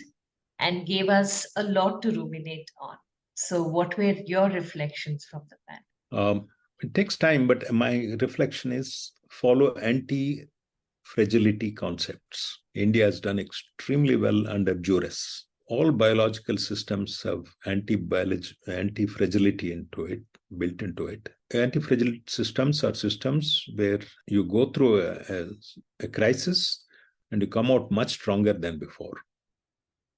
and gave us a lot to ruminate on. So what were your reflections from the pandemic? It takes time, but my reflection is follow anti-fragility concepts. India has done extremely well under Juris. All biological systems have anti-fragility built into it. Anti-fragile systems are systems where you go through a crisis and you come out much stronger than before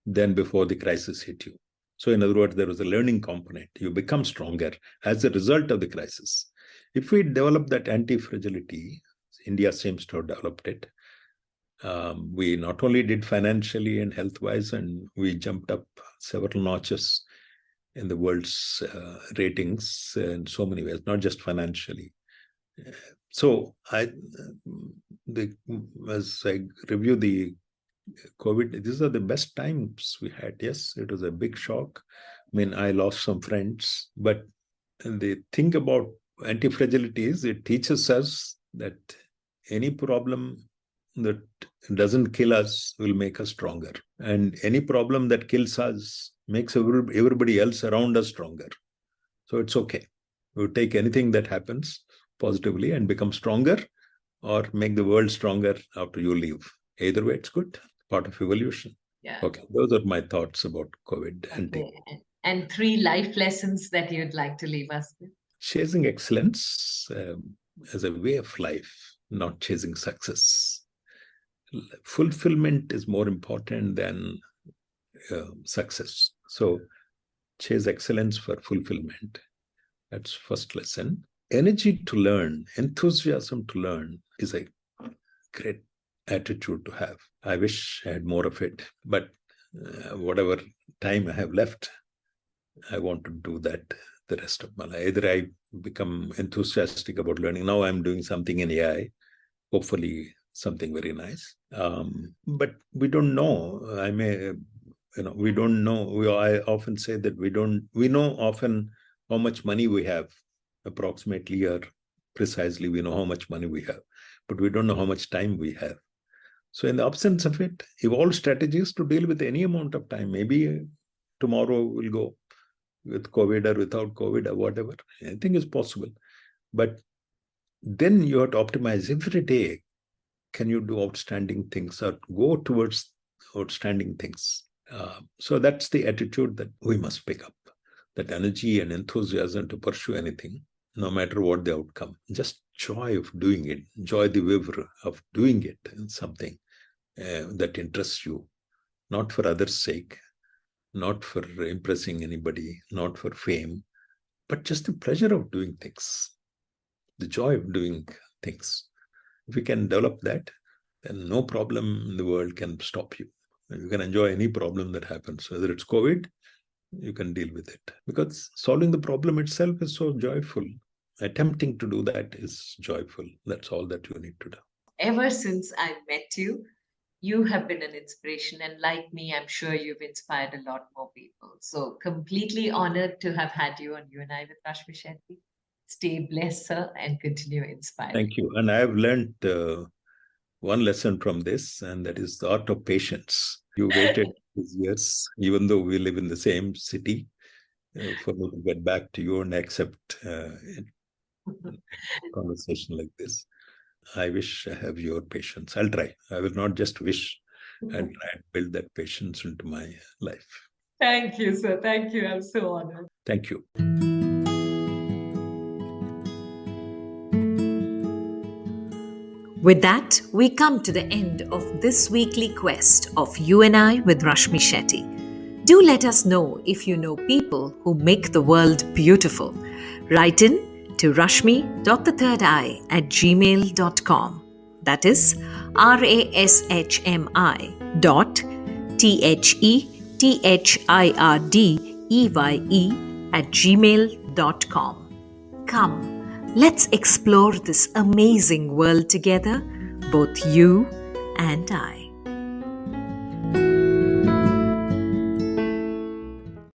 the crisis hit you. So in other words, there was a learning component. You become stronger as a result of the crisis. If we develop that anti-fragility, India seems to have developed it. We not only did financially and health-wise, and we jumped up several notches in the world's ratings in so many ways, not just financially. So as I review the COVID, these are the best times we had. Yes, it was a big shock. I mean, I lost some friends, but the thing about anti-fragility is it teaches us that any problem that doesn't kill us will make us stronger. And any problem that kills us makes everybody else around us stronger. So it's okay. We take anything that happens positively and become stronger, or make the world stronger after you leave. Either way, it's good. Part of evolution. Yeah. Okay, those are my thoughts about COVID. And 3 life lessons that you'd like to leave us with? Chasing excellence as a way of life, not chasing success. Fulfillment is more important than success. So chase excellence for fulfillment. That's first lesson. Energy to learn, enthusiasm to learn is a great attitude to have. I wish I had more of it, but whatever time I have left, I want to do that the rest of my life. Either I become enthusiastic about learning. Now I'm doing something in AI, hopefully something very nice. But we don't know. We don't know. I often say that we know often how much money we have, approximately or precisely we know how much money we have, but we don't know how much time we have. So in the absence of it, evolve strategies to deal with any amount of time. Maybe tomorrow we'll go with COVID or without COVID or whatever. Anything is possible. But then you have to optimize every day. Can you do outstanding things or go towards outstanding things? So that's the attitude that we must pick up. That energy and enthusiasm to pursue anything, no matter what the outcome. Just joy of doing it. Enjoy the vigor of doing it in something that interests you. Not for others' sake, not for impressing anybody, not for fame, but just the pleasure of doing things. The joy of doing things. If you can develop that, then no problem in the world can stop you. You can enjoy any problem that happens, whether it's COVID, you can deal with it. Because solving the problem itself is so joyful. Attempting to do that is joyful. That's all that you need to do. Ever since I met you, you have been an inspiration. And like me, I'm sure you've inspired a lot more people. So completely honored to have had you on You and I with Rashmi Shetty. Stay blessed, sir, and continue inspiring. Thank you. And I have learned one lesson from this, and that is the art of patience. You waited these years, even though we live in the same city, for me to get back to you and accept a conversation like this. I wish I have your patience. I'll try. I will not just wish. I'll try and build that patience into my life. Thank you, sir. Thank you. I'm so honored. Thank you. With that, we come to the end of this weekly quest of You and I with Rashmi Shetty. Do let us know if you know people who make the world beautiful. Write in to rashmi.thethirdeye@gmail.com. That is RASHMI.THETHIRDEYE thirdeye@gmail.com. Come, let's explore this amazing world together, both you and I.